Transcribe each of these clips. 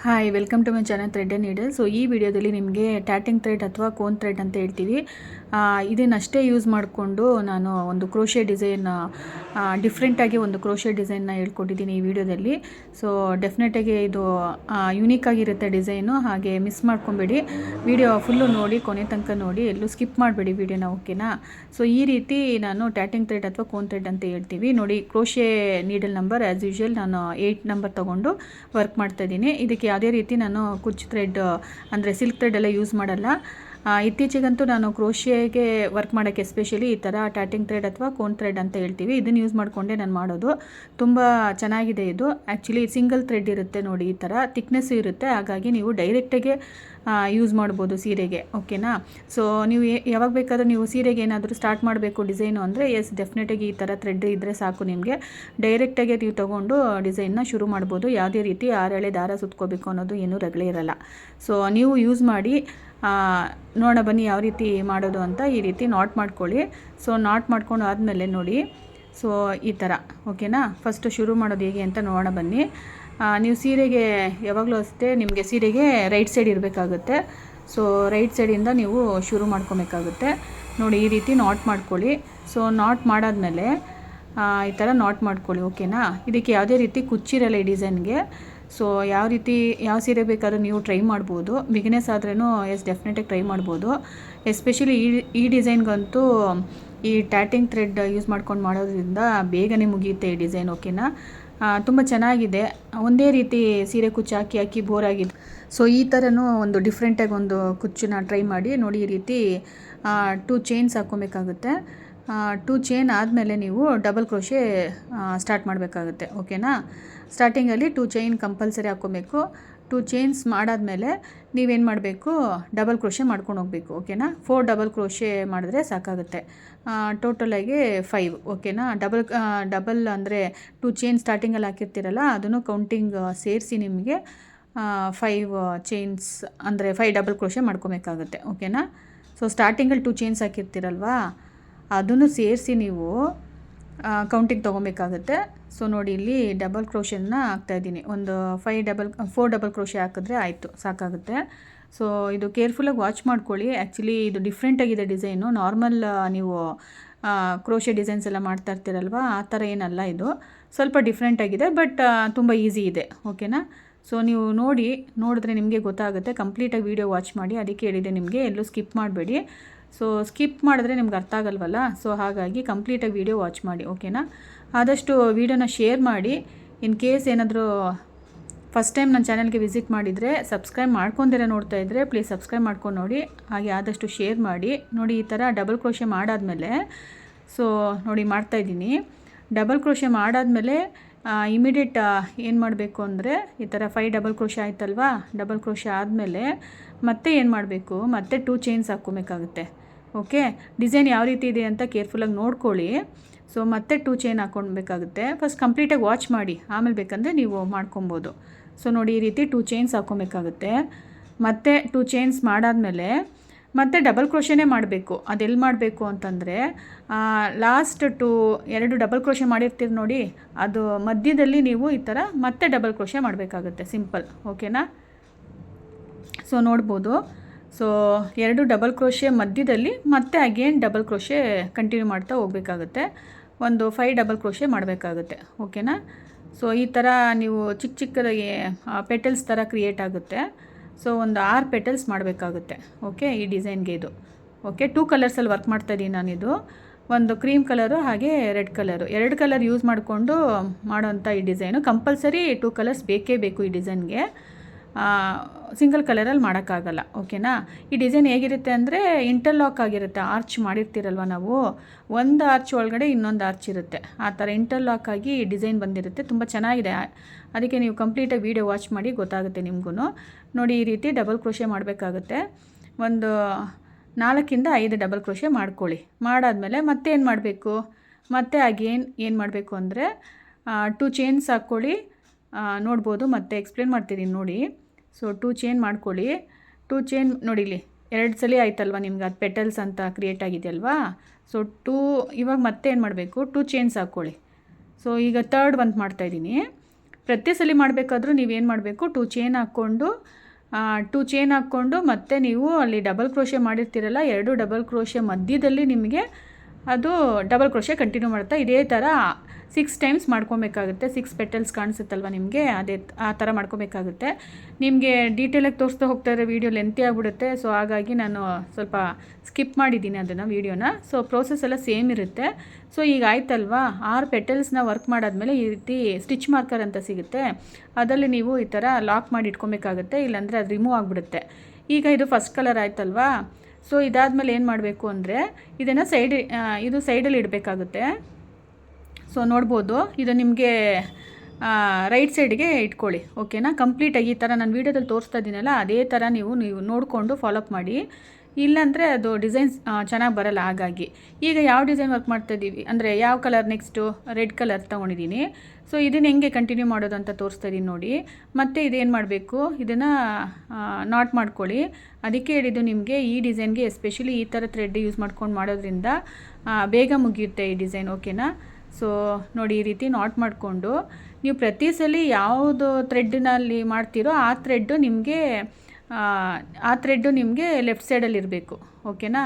Hi welcome to my channel thread and needle. So ಈ ವಿಡಿಯೋದಲ್ಲಿ ನಿಮಗೆ ಟ್ಯಾಟಿಂಗ್ ಥ್ರೆಡ್ ಅಥವಾ ಕೋನ್ ಥ್ರೆಡ್ ಅಂತ ಹೇಳ್ತೀವಿ. ಇದನ್ನಷ್ಟೇ ಯೂಸ್ ಮಾಡಿಕೊಂಡು ನಾನು ಒಂದು ಕ್ರೋಶೆ ಡಿಸೈನ್ ಡಿಫ್ರೆಂಟಾಗಿ ಒಂದು ಕ್ರೋಶೆ ಡಿಸೈನ್ನ ಹೇಳ್ಕೊಟ್ಟಿದ್ದೀನಿ ಈ ವಿಡಿಯೋದಲ್ಲಿ. ಸೊ ಡೆಫಿನೆಟಾಗಿ ಇದು ಯುನೀಕ್ ಆಗಿರುತ್ತೆ ಡಿಸೈನು. ಹಾಗೆ ಮಿಸ್ ಮಾಡ್ಕೊಬೇಡಿ, ವಿಡಿಯೋ ಫುಲ್ಲು ನೋಡಿ, ಕೊನೆ ತನಕ ನೋಡಿ, ಎಲ್ಲೂ ಸ್ಕಿಪ್ ಮಾಡಬೇಡಿ ವಿಡಿಯೋನ, ಓಕೆನಾ. ಸೊ ಈ ರೀತಿ ನಾನು ಟ್ಯಾಟಿಂಗ್ ಥ್ರೆಡ್ ಅಥವಾ ಕೋನ್ ಥ್ರೆಡ್ ಅಂತ ಹೇಳ್ತೀವಿ ನೋಡಿ. Crochet needle number as usual ನಾನು 8 ನಂಬರ್ ತೊಗೊಂಡು ವರ್ಕ್ ಮಾಡ್ತಾಯಿದ್ದೀನಿ. ಇದಕ್ಕೆ ಯಾವುದೇ ರೀತಿ ನಾನು ಕುಚ್ ಥ್ರೆಡ್ ಅಂದರೆ ಸಿಲ್ಕ್ ಥ್ರೆಡ್ ಎಲ್ಲ ಯೂಸ್ ಮಾಡಲ್ಲ. ಇತ್ತೀಚೆಗಂತೂ ನಾನು ಕ್ರೋಶಿಯಾಗೆ ವರ್ಕ್ ಮಾಡೋಕ್ಕೆ ಎಸ್ಪೆಷಲಿ ಈ ಥರ ಟ್ಯಾಟಿಂಗ್ ಥ್ರೆಡ್ ಅಥವಾ ಕೋನ್ ಥ್ರೆಡ್ ಅಂತ ಹೇಳ್ತೀವಿ, ಇದನ್ನು ಯೂಸ್ ಮಾಡಿಕೊಂಡೆ ನಾನು ಮಾಡೋದು. ತುಂಬ ಚೆನ್ನಾಗಿದೆ ಇದು. ಆ್ಯಕ್ಚುಲಿ ಸಿಂಗಲ್ ಥ್ರೆಡ್ ಇರುತ್ತೆ ನೋಡಿ, ಈ ಥರ ಥಿಕ್ನೆಸ್ಸು ಇರುತ್ತೆ. ಹಾಗಾಗಿ ನೀವು ಡೈರೆಕ್ಟಾಗೆ ಯೂಸ್ ಮಾಡ್ಬೋದು ಸೀರೆಗೆ, ಓಕೆನಾ. ಸೊ ನೀವು ಯಾವಾಗ ಬೇಕಾದರೂ ನೀವು ಸೀರೆಗೆ ಏನಾದರೂ ಸ್ಟಾರ್ಟ್ ಮಾಡಬೇಕು ಡಿಸೈನು ಅಂದರೆ ಡೆಫಿನೆಟಾಗಿ ಈ ಥರ ಥ್ರೆಡ್ ಇದ್ದರೆ ಸಾಕು. ನಿಮಗೆ ಡೈರೆಕ್ಟಾಗಿ ನೀವು ತೊಗೊಂಡು ಡಿಸೈನ್ನ ಶುರು ಮಾಡ್ಬೋದು. ಯಾವುದೇ ರೀತಿ ಆರೆಳೆ ದಾರ ಸುತ್ಕೋಬೇಕು ಅನ್ನೋದು ಏನೂ ರಗಳೆ ಇರಲ್ಲ. ಸೊ ನೀವು ಯೂಸ್ ಮಾಡಿ ನೋಡೋಣ ಬನ್ನಿ ಯಾವ ರೀತಿ ಮಾಡೋದು ಅಂತ. ಈ ರೀತಿ ನಾಟ್ ಮಾಡ್ಕೊಳ್ಳಿ. ಸೊ ನಾಟ್ ಮಾಡ್ಕೊಂಡು ಆದಮೇಲೆ ನೋಡಿ, ಸೊ ಈ ಥರ, ಓಕೆನಾ. ಫಸ್ಟು ಶುರು ಮಾಡೋದು ಹೇಗೆ ಅಂತ ನೋಡೋಣ ಬನ್ನಿ. ನೀವು ಸೀರೆಗೆ ಯಾವಾಗಲೂ ಅಷ್ಟೇ ನಿಮಗೆ ಸೀರೆಗೆ ರೈಟ್ ಸೈಡ್ ಇರಬೇಕಾಗುತ್ತೆ. ಸೊ ರೈಟ್ ಸೈಡಿಂದ ನೀವು ಶುರು ಮಾಡ್ಕೊಬೇಕಾಗುತ್ತೆ ನೋಡಿ. ಈ ರೀತಿ ನಾಟ್ ಮಾಡ್ಕೊಳ್ಳಿ. ಸೊ ನಾಟ್ ಮಾಡಾದಮೇಲೆ ಈ ಥರ ನಾಟ್ ಮಾಡ್ಕೊಳ್ಳಿ, ಓಕೆನಾ. ಇದಕ್ಕೆ ಯಾವುದೇ ರೀತಿ ಕುಚ್ಚಿರಲ್ಲ ಈ ಡಿಸೈನ್ಗೆ. ಸೊ ಯಾವ ಸೀರೆ ಬೇಕಾದ್ರೂ ನೀವು ಟ್ರೈ ಮಾಡ್ಬೋದು. ಬಿಗಿನರ್ಸ್ ಆದ್ರೂ ಡೆಫಿನೆಟಾಗಿ ಟ್ರೈ ಮಾಡ್ಬೋದು. ಎಸ್ಪೆಷಲಿ ಈ ಡಿಸೈನ್ಗಂತೂ ಈ ಟ್ಯಾಟಿಂಗ್ ಥ್ರೆಡ್ ಯೂಸ್ ಮಾಡ್ಕೊಂಡು ಮಾಡೋದ್ರಿಂದ ಬೇಗನೆ ಮುಗಿಯುತ್ತೆ ಈ ಡಿಸೈನ್, ಓಕೆನಾ. ತುಂಬ ಚೆನ್ನಾಗಿದೆ. ಒಂದೇ ರೀತಿ ಸೀರೆ ಕುಚ್ಚು ಹಾಕಿ ಬೋರ್ ಆಗಿದೆ. ಸೊ ಈ ಥರನೂ ಒಂದು ಡಿಫ್ರೆಂಟಾಗಿ ಒಂದು ಕುಚ್ಚನ್ನ ಟ್ರೈ ಮಾಡಿ ನೋಡಿ. ಈ ರೀತಿ 2 ಚೈನ್ಸ್ ಹಾಕ್ಕೊಬೇಕಾಗುತ್ತೆ. 2 ಚೈನ್ ಆದಮೇಲೆ ನೀವು ಡಬಲ್ ಕ್ರೋಶೆ ಸ್ಟಾರ್ಟ್ ಮಾಡಬೇಕಾಗುತ್ತೆ, ಓಕೆನಾ. ಸ್ಟಾರ್ಟಿಂಗಲ್ಲಿ 2 ಚೈನ್ ಕಂಪಲ್ಸರಿ ಹಾಕ್ಕೊಬೇಕು. 2 ಚೈನ್ಸ್ ಮಾಡಾದಮೇಲೆ ನೀವೇನು ಮಾಡಬೇಕು, ಡಬಲ್ ಕ್ರೋಶೆ ಮಾಡ್ಕೊಂಡು ಹೋಗಬೇಕು, ಓಕೆನಾ. 4 ಡಬಲ್ ಕ್ರೋಶೆ ಮಾಡಿದ್ರೆ ಸಾಕಾಗುತ್ತೆ. ಟೋಟಲಾಗಿ 5, ಓಕೆನಾ. ಡಬಲ್ ಅಂದರೆ 2 ಚೈನ್ ಸ್ಟಾರ್ಟಿಂಗಲ್ಲಿ ಹಾಕಿರ್ತೀರಲ್ಲ, ಅದನ್ನು ಕೌಂಟಿಂಗ್ ಸೇರಿಸಿ ನಿಮಗೆ 5 ಚೈನ್ಸ್ ಅಂದರೆ 5 ಡಬಲ್ ಕ್ರೋಶೆ ಮಾಡ್ಕೊಬೇಕಾಗುತ್ತೆ, ಓಕೆನಾ. ಸೊ ಸ್ಟಾರ್ಟಿಂಗಲ್ಲಿ 2 ಚೈನ್ಸ್ ಹಾಕಿರ್ತೀರಲ್ವಾ, ಅದನ್ನು ಸೇರಿಸಿ ನೀವು ಕೌಂಟಿಂಗ್ ತೊಗೊಬೇಕಾಗುತ್ತೆ. ಸೊ ನೋಡಿ, ಇಲ್ಲಿ ಡಬಲ್ ಕ್ರೋಶೆನ ಹಾಕ್ತಾಯಿದ್ದೀನಿ. ಒಂದು 4 ಡಬಲ್ ಕ್ರೋಶೆ ಹಾಕಿದ್ರೆ ಆಯಿತು, ಸಾಕಾಗುತ್ತೆ. ಸೊ ಇದು ಕೇರ್ಫುಲ್ಲಾಗಿ ವಾಚ್ ಮಾಡ್ಕೊಳ್ಳಿ. ಆ್ಯಕ್ಚುಲಿ ಇದು ಡಿಫ್ರೆಂಟಾಗಿದೆ ಡಿಸೈನು. ನಾರ್ಮಲ್ ನೀವು ಕ್ರೋಶೆ ಡಿಸೈನ್ಸ್ ಎಲ್ಲ ಮಾಡ್ತಾ ಇರ್ತೀರಲ್ವ, ಆ ಥರ ಏನಲ್ಲ ಇದು. ಸ್ವಲ್ಪ ಡಿಫ್ರೆಂಟಾಗಿದೆ, ಬಟ್ ತುಂಬ ಈಸಿ ಇದೆ, ಓಕೆನಾ. ಸೊ ನೀವು ನೋಡಿದ್ರೆ ನಿಮಗೆ ಗೊತ್ತಾಗುತ್ತೆ. ಕಂಪ್ಲೀಟಾಗಿ ವೀಡಿಯೋ ವಾಚ್ ಮಾಡಿ, ಅದಕ್ಕೆ ಹೇಳಿದೆ ನಿಮಗೆ ಎಲ್ಲೂ ಸ್ಕಿಪ್ ಮಾಡಬೇಡಿ. ಸೊ ಸ್ಕಿಪ್ ಮಾಡಿದ್ರೆ ನಿಮ್ಗೆ ಅರ್ಥ ಆಗಲ್ವಲ್ಲ. ಸೊ ಹಾಗಾಗಿ ಕಂಪ್ಲೀಟಾಗಿ ವೀಡಿಯೋ ವಾಚ್ ಮಾಡಿ, ಓಕೆನಾ. ಆದಷ್ಟು ವೀಡಿಯೋನ ಶೇರ್ ಮಾಡಿ. ಇನ್ ಕೇಸ್ ಏನಾದರೂ ಫಸ್ಟ್ ಟೈಮ್ ನನ್ನ ಚಾನಲ್ಗೆ ವಿಸಿಟ್ ಮಾಡಿದರೆ, ಸಬ್ಸ್ಕ್ರೈಬ್ ಮಾಡ್ಕೊಂದಿರ ನೋಡ್ತಾ ಇದ್ದರೆ ಪ್ಲೀಸ್ ಸಬ್ಸ್ಕ್ರೈಬ್ ಮಾಡ್ಕೊಂಡು ನೋಡಿ. ಹಾಗೆ ಆದಷ್ಟು ಶೇರ್ ಮಾಡಿ ನೋಡಿ. ಈ ಥರ ಡಬಲ್ ಕ್ರೋಶೆ ಮಾಡಾದಮೇಲೆ, ಸೊ ನೋಡಿ ಮಾಡ್ತಾಯಿದ್ದೀನಿ. ಡಬಲ್ ಕ್ರೋಶೆ ಮಾಡಾದಮೇಲೆ ಇಮಿಡಿಯೇಟ್ ಏನು ಮಾಡಬೇಕು ಅಂದರೆ, ಈ ಥರ 5 ಡಬಲ್ ಕ್ರೋಶೆ ಆಯ್ತಲ್ವಾ. ಡಬಲ್ ಕ್ರೋಶೆ ಆದಮೇಲೆ ಮತ್ತೆ ಏನು ಮಾಡಬೇಕು, ಮತ್ತೆ 2 ಚೈನ್ಸ್ ಹಾಕ್ಕೊಬೇಕಾಗುತ್ತೆ, ಓಕೆ. ಡಿಸೈನ್ ಯಾವ ರೀತಿ ಇದೆ ಅಂತ ಕೇರ್ಫುಲ್ಲಾಗಿ ನೋಡ್ಕೊಳ್ಳಿ. ಸೊ ಮತ್ತೆ 2 ಚೈನ್ ಹಾಕ್ಕೊಳ್ಬೇಕಾಗುತ್ತೆ. ಫಸ್ಟ್ ಕಂಪ್ಲೀಟಾಗಿ ವಾಚ್ ಮಾಡಿ, ಆಮೇಲೆ ಬೇಕಂದರೆ ನೀವು ಮಾಡ್ಕೊಬೋದು. ಸೊ ನೋಡಿ, ಈ ರೀತಿ 2 ಚೈನ್ಸ್ ಹಾಕ್ಕೊಬೇಕಾಗುತ್ತೆ. ಮತ್ತೆ 2 ಚೈನ್ಸ್ ಮಾಡಾದಮೇಲೆ ಮತ್ತೆ ಡಬಲ್ ಕ್ರೋಶೆನೇ ಮಾಡಬೇಕು. ಅದೆಲ್ಲಿ ಮಾಡಬೇಕು ಅಂತಂದರೆ, ಲಾಸ್ಟ್ 2 ಡಬಲ್ ಕ್ರೋಶೆ ಮಾಡಿರ್ತೀರಿ ನೋಡಿ, ಅದು ಮಧ್ಯದಲ್ಲಿ ನೀವು ಈ ಥರ ಮತ್ತೆ ಡಬಲ್ ಕ್ರೋಶೆ ಮಾಡಬೇಕಾಗುತ್ತೆ, ಸಿಂಪಲ್, ಓಕೆನಾ. ಸೊ ನೋಡ್ಬೋದು. ಸೊ 2 ಡಬಲ್ ಕ್ರೋಶೆ ಮಧ್ಯದಲ್ಲಿ ಮತ್ತೆ ಅಗೇನ್ ಡಬಲ್ ಕ್ರೋಶೆ ಕಂಟಿನ್ಯೂ ಮಾಡ್ತಾ ಹೋಗಬೇಕಾಗುತ್ತೆ. ಒಂದು 5 ಡಬಲ್ ಕ್ರೋಶೆ ಮಾಡಬೇಕಾಗುತ್ತೆ, ಓಕೆನಾ. ಸೊ ಈ ಥರ ನೀವು ಚಿಕ್ಕದಾಗಿ ಪೆಟಲ್ಸ್ ಥರ ಕ್ರಿಯೇಟ್ ಆಗುತ್ತೆ. ಸೊ ಒಂದು 6 ಪೆಟಲ್ಸ್ ಮಾಡಬೇಕಾಗುತ್ತೆ, ಓಕೆ. ಈ ಡಿಸೈನ್ಗೆ ಇದು, ಓಕೆ. 2 ಕಲರ್ಸಲ್ಲಿ ವರ್ಕ್ ಮಾಡ್ತಾಯಿದ್ದೀನಿ ನಾನಿದು. ಒಂದು ಕ್ರೀಮ್ ಕಲರು ಹಾಗೆ ರೆಡ್ ಕಲರು, 2 ಕಲರ್ ಯೂಸ್ ಮಾಡಿಕೊಂಡು ಮಾಡೋವಂಥ ಈ ಡಿಸೈನು. ಕಂಪಲ್ಸರಿ 2 ಕಲರ್ಸ್ ಬೇಕೇ ಬೇಕು ಈ ಡಿಸೈನ್ಗೆ. ಸಿಂಗಲ್ ಕಲರಲ್ಲಿ ಮಾಡೋಕ್ಕಾಗಲ್ಲ, ಓಕೆನಾ. ಈ ಡಿಸೈನ್ ಹೇಗಿರುತ್ತೆ ಅಂದರೆ ಇಂಟರ್ಲಾಕ್ ಆಗಿರುತ್ತೆ. ಆರ್ಚ್ ಮಾಡಿರ್ತೀರಲ್ವ ನಾವು, ಒಂದು ಆರ್ಚ್ ಒಳಗಡೆ ಇನ್ನೊಂದು ಆರ್ಚ್ ಇರುತ್ತೆ, ಆ ಥರ ಇಂಟರ್ಲಾಕ್ ಆಗಿ ಡಿಸೈನ್ ಬಂದಿರುತ್ತೆ. ತುಂಬ ಚೆನ್ನಾಗಿದೆ. ಅದಕ್ಕೆ ನೀವು ಕಂಪ್ಲೀಟಾಗಿ ವೀಡಿಯೋ ವಾಚ್ ಮಾಡಿ, ಗೊತ್ತಾಗುತ್ತೆ ನಿಮಗೂ. ನೋಡಿ, ಈ ರೀತಿ ಡಬಲ್ ಕ್ರೋಶೆ ಮಾಡಬೇಕಾಗುತ್ತೆ. ಒಂದು 4 ಇಂದ 5 ಡಬಲ್ ಕ್ರೋಶೆ ಮಾಡ್ಕೊಳ್ಳಿ. ಮಾಡಾದಮೇಲೆ ಮತ್ತೆ ಏನು ಮಾಡಬೇಕು, ಮತ್ತೆ ಅಗೇನ್ ಏನು ಮಾಡಬೇಕು ಅಂದರೆ 2 ಚೈನ್ಸ್ ಹಾಕ್ಕೊಳ್ಳಿ. ನೋಡ್ಬೋದು, ಮತ್ತೆ ಎಕ್ಸ್ಪ್ಲೇನ್ ಮಾಡ್ತಿದ್ದೀನಿ ನೋಡಿ. ಸೊ 2 ಚೈನ್ ಮಾಡ್ಕೊಳ್ಳಿ. 2 ಚೈನ್ ನೋಡಿ, ಇಲ್ಲಿ 2 ಸಲ ಆಯ್ತಲ್ವ ನಿಮ್ಗೆ, ಅದು ಪೆಟಲ್ಸ್ ಅಂತ ಕ್ರಿಯೇಟ್ ಆಗಿದೆಯಲ್ವಾ. ಸೊ ಇವಾಗ ಮತ್ತೆ ಏನು ಮಾಡಬೇಕು, 2 ಚೈನ್ಸ್ ಹಾಕ್ಕೊಳ್ಳಿ. ಸೊ ಈಗ 3rd ಒಂದು ಮಾಡ್ತಾಯಿದ್ದೀನಿ. ಪ್ರತಿ ಸಲ ಮಾಡಬೇಕಾದ್ರೂ ನೀವೇನು ಮಾಡಬೇಕು, 2 ಚೈನ್ ಹಾಕ್ಕೊಂಡು ಮತ್ತೆ ನೀವು ಅಲ್ಲಿ ಡಬಲ್ ಕ್ರೋಶೆ ಮಾಡಿರ್ತೀರಲ್ಲ, 2 ಡಬಲ್ ಕ್ರೋಶೆ ಮಧ್ಯದಲ್ಲಿ ನಿಮಗೆ ಅದು ಡಬಲ್ ಕ್ರೋಶೆ ಕಂಟಿನ್ಯೂ ಮಾಡ್ತಾ ಇದೇ ಥರ 6 ಟೈಮ್ಸ್ ಮಾಡ್ಕೊಬೇಕಾಗುತ್ತೆ. 6 ಪೆಟಲ್ಸ್ ಕಾಣಿಸುತ್ತಲ್ವ ನಿಮಗೆ, ಆ ಥರ ಮಾಡ್ಕೊಬೇಕಾಗುತ್ತೆ. ನಿಮಗೆ ಡೀಟೇಲಾಗಿ ತೋರಿಸ್ತಾ ಹೋಗ್ತಾ ಇರೋ ವೀಡಿಯೋ ಲೆಂತಿ ಆಗಿಬಿಡುತ್ತೆ. ಸೊ ಹಾಗಾಗಿ ನಾನು ಸ್ವಲ್ಪ ಸ್ಕಿಪ್ ಮಾಡಿದ್ದೀನಿ ಅದನ್ನು ವೀಡಿಯೋನ. ಸೊ ಪ್ರೋಸೆಸ್ ಎಲ್ಲ ಸೇಮ್ ಇರುತ್ತೆ. ಸೊ ಈಗ ಆಯ್ತಲ್ವಾ, 6 ಪೆಟಲ್ಸ್ನ ವರ್ಕ್ ಮಾಡಾದ್ಮೇಲೆ ಈ ರೀತಿ ಸ್ಟಿಚ್ ಮಾರ್ಕರ್ ಅಂತ ಸಿಗುತ್ತೆ, ಅದರಲ್ಲಿ ನೀವು ಈ ಥರ ಲಾಕ್ ಮಾಡಿ ಇಟ್ಕೊಬೇಕಾಗುತ್ತೆ, ಇಲ್ಲಾಂದರೆ ಅದು ರಿಮೂವ್ ಆಗಿಬಿಡುತ್ತೆ. ಈಗ ಇದು ಫಸ್ಟ್ ಕಲರ್ ಆಯ್ತಲ್ವಾ. ಸೊ ಇದಾದಮೇಲೆ ಏನು ಮಾಡಬೇಕು ಅಂದರೆ ಇದನ್ನು ಇದು ಸೈಡಲ್ಲಿ ಇಡಬೇಕಾಗುತ್ತೆ. ಸೊ ನೋಡ್ಬೋದು, ಇದು ನಿಮಗೆ ರೈಟ್ ಸೈಡ್ಗೆ ಇಟ್ಕೊಳ್ಳಿ, ಓಕೆನಾ. ಕಂಪ್ಲೀಟಾಗಿ ಈ ಥರ ನಾನು ವೀಡಿಯೋದಲ್ಲಿ ತೋರಿಸ್ತಾ ಇದ್ದೀನಲ್ಲ, ಅದೇ ಥರ ನೀವು ನೋಡಿಕೊಂಡು ಫಾಲೋಅಪ್ ಮಾಡಿ, ಇಲ್ಲಾಂದರೆ ಅದು ಡಿಸೈನ್ಸ್ ಚೆನ್ನಾಗಿ ಬರಲ್ಲ. ಹಾಗಾಗಿ ಈಗ ಯಾವ ಡಿಸೈನ್ ವರ್ಕ್ ಮಾಡ್ತಾಯಿದ್ದೀವಿ ಅಂದರೆ ಯಾವ ಕಲರ್, ನೆಕ್ಸ್ಟು ರೆಡ್ ಕಲರ್ ತೊಗೊಂಡಿದ್ದೀನಿ. ಸೊ ಇದನ್ನು ಹೆಂಗೆ ಕಂಟಿನ್ಯೂ ಮಾಡೋದು ಅಂತ ತೋರಿಸ್ತಾ ಇದ್ದೀನಿ ನೋಡಿ. ಮತ್ತು ಇದೇನು ಮಾಡಬೇಕು, ಇದನ್ನು ನಾಟ್ ಮಾಡ್ಕೊಳ್ಳಿ. ಅದಕ್ಕೆ ಹೇಳಿದ್ದು ನಿಮಗೆ ಈ ಡಿಸೈನ್ಗೆ ಎಸ್ಪೆಷಲಿ ಈ ಥರ ಥ್ರೆಡ್ ಯೂಸ್ ಮಾಡ್ಕೊಂಡು ಮಾಡೋದ್ರಿಂದ ಬೇಗ ಮುಗಿಯುತ್ತೆ ಈ ಡಿಸೈನ್, ಓಕೆನಾ. ಸೊ ನೋಡಿ, ಈ ರೀತಿ ನಾಟ್ ಮಾಡಿಕೊಂಡು ನೀವು ಪ್ರತಿ ಸಲ ಯಾವುದು ಥ್ರೆಡ್ನಲ್ಲಿ ಮಾಡ್ತೀರೋ ಆ ಥ್ರೆಡ್ಡು ನಿಮಗೆ ಲೆಫ್ಟ್ ಸೈಡಲ್ಲಿ ಇರಬೇಕು, ಓಕೆನಾ.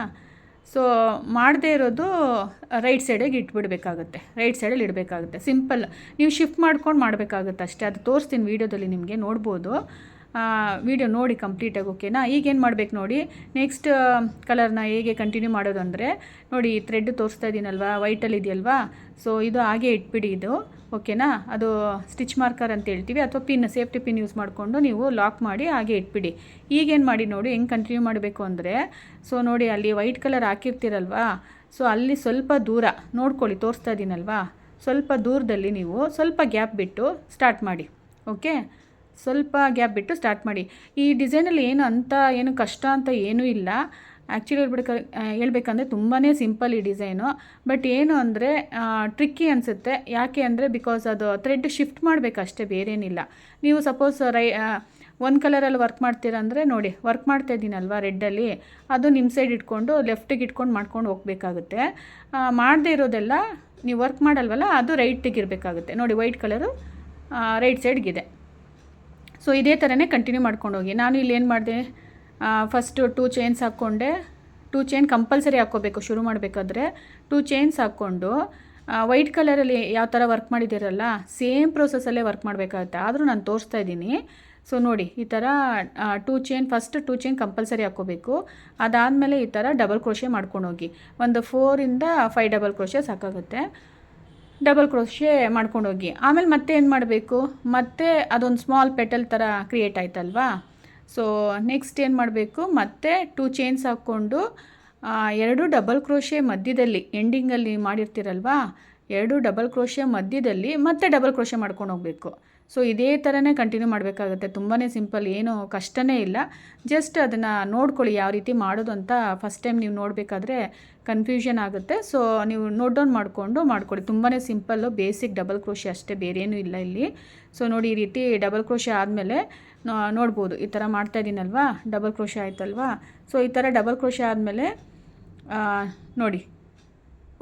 ಸೊ ಮಾಡದೇ ಇರೋದು ರೈಟ್ ಸೈಡಿಗೆ ಇಟ್ಬಿಡಬೇಕಾಗುತ್ತೆ, ರೈಟ್ ಸೈಡಲ್ಲಿ ಇಡಬೇಕಾಗುತ್ತೆ. ಸಿಂಪಲ್, ನೀವು ಶಿಫ್ಟ್ ಮಾಡ್ಕೊಂಡು ಮಾಡಬೇಕಾಗುತ್ತೆ ಅಷ್ಟೇ. ಅದು ತೋರಿಸ್ತೀನಿ ವೀಡಿಯೋದಲ್ಲಿ, ನಿಮಗೆ ನೋಡ್ಬೋದು. ವಿಡಿಯೋ ನೋಡಿ ಕಂಪ್ಲೀಟಾಗಿ, ಓಕೆನಾ. ಈಗೇನು ಮಾಡಬೇಕು ನೋಡಿ, ನೆಕ್ಸ್ಟ್ ಕಲರ್ನ ಹೇಗೆ ಕಂಟಿನ್ಯೂ ಮಾಡೋದು ಅಂದರೆ ನೋಡಿ, ಈ ಥ್ರೆಡ್ ತೋರಿಸ್ತಾ ಇದ್ದೀನಲ್ವಾ, ವೈಟಲ್ಲಿ ಇದೆಯಲ್ವಾ. ಸೊ ಇದು ಹಾಗೆ ಇಟ್ಬಿಡಿ, ಇದು ಓಕೆನಾ. ಅದು ಸ್ಟಿಚ್ ಮಾರ್ಕರ್ ಅಂತ ಹೇಳ್ತೀವಿ, ಅಥವಾ ಸೇಫ್ಟಿ ಪಿನ್ ಯೂಸ್ ಮಾಡಿಕೊಂಡು ನೀವು ಲಾಕ್ ಮಾಡಿ ಹಾಗೆ ಇಟ್ಬಿಡಿ. ಈಗೇನು ಮಾಡಿ ನೋಡಿ ಹೆಂಗೆ ಕಂಟಿನ್ಯೂ ಮಾಡಬೇಕು ಅಂದರೆ, ಸೊ ನೋಡಿ ಅಲ್ಲಿ ವೈಟ್ ಕಲರ್ ಹಾಕಿರ್ತೀರಲ್ವಾ, ಸೊ ಅಲ್ಲಿ ಸ್ವಲ್ಪ ದೂರ ನೋಡ್ಕೊಳ್ಳಿ, ತೋರಿಸ್ತಾ ಇದ್ದೀನಲ್ವಾ, ಸ್ವಲ್ಪ ದೂರದಲ್ಲಿ ನೀವು ಸ್ವಲ್ಪ ಗ್ಯಾಪ್ ಬಿಟ್ಟು ಸ್ಟಾರ್ಟ್ ಮಾಡಿ, ಓಕೆ. ಸ್ವಲ್ಪ ಗ್ಯಾಪ್ ಬಿಟ್ಟು ಸ್ಟಾರ್ಟ್ ಮಾಡಿ. ಈ ಡಿಸೈನಲ್ಲಿ ಏನು ಕಷ್ಟ ಅಂತ ಏನೂ ಇಲ್ಲ. ಆ್ಯಕ್ಚುಲಿ ಹೇಳ್ಬೇಕಂದ್ರೆ ತುಂಬಾ ಸಿಂಪಲ್ ಈ ಡಿಸೈನು. ಬಟ್ ಏನು ಅಂದರೆ ಟ್ರಿಕ್ಕಿ ಅನಿಸುತ್ತೆ. ಯಾಕೆ ಅಂದರೆ ಬಿಕಾಸ್ ಅದು ಥ್ರೆಡ್ ಶಿಫ್ಟ್ ಮಾಡಬೇಕಷ್ಟೇ, ಬೇರೇನಿಲ್ಲ. ನೀವು ಸಪೋಸ್ ಒಂದು ಕಲರಲ್ಲಿ ವರ್ಕ್ ಮಾಡ್ತೀರಂದರೆ ನೋಡಿ, ವರ್ಕ್ ಮಾಡ್ತಾ ಇದ್ದೀನಲ್ವ ರೆಡ್ಡಲ್ಲಿ, ಅದು ನಿಮ್ಮ ಸೈಡ್ ಇಟ್ಕೊಂಡು ಲೆಫ್ಟಿಗೆ ಇಟ್ಕೊಂಡು ಮಾಡ್ಕೊಂಡು ಹೋಗಬೇಕಾಗುತ್ತೆ. ಮಾಡದೇ ಇರೋದೆಲ್ಲ ನೀವು ವರ್ಕ್ ಮಾಡಲ್ವಲ್ಲ, ಅದು ರೈಟಿಗೆ ಇರಬೇಕಾಗುತ್ತೆ. ನೋಡಿ, ವೈಟ್ ಕಲರು ರೈಟ್ ಸೈಡ್ಗಿದೆ. ಸೊ ಇದೇ ಥರನೇ ಕಂಟಿನ್ಯೂ ಮಾಡ್ಕೊಂಡು ಹೋಗಿ. ನಾನು ಇಲ್ಲಿ ಏನು ಮಾಡಿದೆ, ಫಸ್ಟು 2 ಚೈನ್ಸ್ ಹಾಕ್ಕೊಂಡೆ. 2 ಚೈನ್ ಕಂಪಲ್ಸರಿ ಹಾಕ್ಕೋಬೇಕು ಶುರು ಮಾಡಬೇಕಾದ್ರೆ. 2 ಚೈನ್ಸ್ ಹಾಕ್ಕೊಂಡು ವೈಟ್ ಕಲರಲ್ಲಿ ಯಾವ ಥರ ವರ್ಕ್ ಮಾಡಿದ್ದೀರಲ್ಲ, ಸೇಮ್ ಪ್ರೋಸೆಸ್ಸಲ್ಲೇ ವರ್ಕ್ ಮಾಡಬೇಕಾಗುತ್ತೆ. ಆದರೂ ನಾನು ತೋರಿಸ್ತಾ ಇದ್ದೀನಿ. ಸೊ ನೋಡಿ, ಈ ಥರ 2 ಚೈನ್, ಫಸ್ಟ್ 2 ಚೈನ್ ಕಂಪಲ್ಸರಿ ಹಾಕ್ಕೋಬೇಕು. ಅದಾದಮೇಲೆ ಈ ಥರ ಡಬಲ್ ಕ್ರೋಶೆ ಮಾಡ್ಕೊಂಡು ಹೋಗಿ. ಒಂದು 4 ಇಂದ 5 ಡಬಲ್ ಕ್ರೋಶೆ ಸಾಕಾಗುತ್ತೆ. ಡಬಲ್ ಕ್ರೋಶೆ ಮಾಡ್ಕೊಂಡು ಹೋಗಿ. ಆಮೇಲೆ ಮತ್ತೆ ಏನು ಮಾಡಬೇಕು, ಮತ್ತೆ ಅದೊಂದು ಸ್ಮಾಲ್ ಪೆಟಲ್ ಥರ ಕ್ರಿಯೇಟ್ ಆಯ್ತಲ್ವಾ. ಸೊ ನೆಕ್ಸ್ಟ್ ಏನು ಮಾಡಬೇಕು, ಮತ್ತೆ 2 ಚೈನ್ಸ್ ಹಾಕ್ಕೊಂಡು 2 ಡಬಲ್ ಕ್ರೋಶೆ ಮಧ್ಯದಲ್ಲಿ, ಎಂಡಿಂಗಲ್ಲಿ ಮಾಡಿರ್ತೀರಲ್ವಾ, 2 ಡಬಲ್ ಕ್ರೋಶೆ ಮಧ್ಯದಲ್ಲಿ ಮತ್ತೆ ಡಬಲ್ ಕ್ರೋಶೆ ಮಾಡ್ಕೊಂಡು ಹೋಗಬೇಕು. ಸೊ ಇದೇ ಥರನೇ ಕಂಟಿನ್ಯೂ ಮಾಡಬೇಕಾಗುತ್ತೆ. ತುಂಬಾ ಸಿಂಪಲ್, ಏನೂ ಕಷ್ಟನೇ ಇಲ್ಲ. ಜಸ್ಟ್ ಅದನ್ನು ನೋಡ್ಕೊಳ್ಳಿ ಯಾವ ರೀತಿ ಮಾಡೋದು ಅಂತ. ಫಸ್ಟ್ ಟೈಮ್ ನೀವು ನೋಡಬೇಕಾದ್ರೆ ಕನ್ಫ್ಯೂಷನ್ ಆಗುತ್ತೆ. ಸೊ ನೀವು ನೋಟ್ ಡೌನ್ ಮಾಡ್ಕೊಳ್ಳಿ. ತುಂಬಾ ಸಿಂಪಲ್ಲು, ಬೇಸಿಕ್ ಡಬಲ್ ಕ್ರೋಶೆ ಅಷ್ಟೇ, ಬೇರೇನೂ ಇಲ್ಲ ಇಲ್ಲಿ. ಸೊ ನೋಡಿ, ಈ ರೀತಿ ಡಬಲ್ ಕ್ರೋಶೆ ಆದಮೇಲೆ ನೋಡ್ಬೋದು, ಈ ಥರ ಮಾಡ್ತಾಯಿದ್ದೀನಲ್ವಾ, ಡಬಲ್ ಕ್ರೋಶೆ ಆಯ್ತಲ್ವಾ. ಸೊ ಈ ಥರ ಡಬಲ್ ಕ್ರೋಶೆ ಆದಮೇಲೆ ನೋಡಿ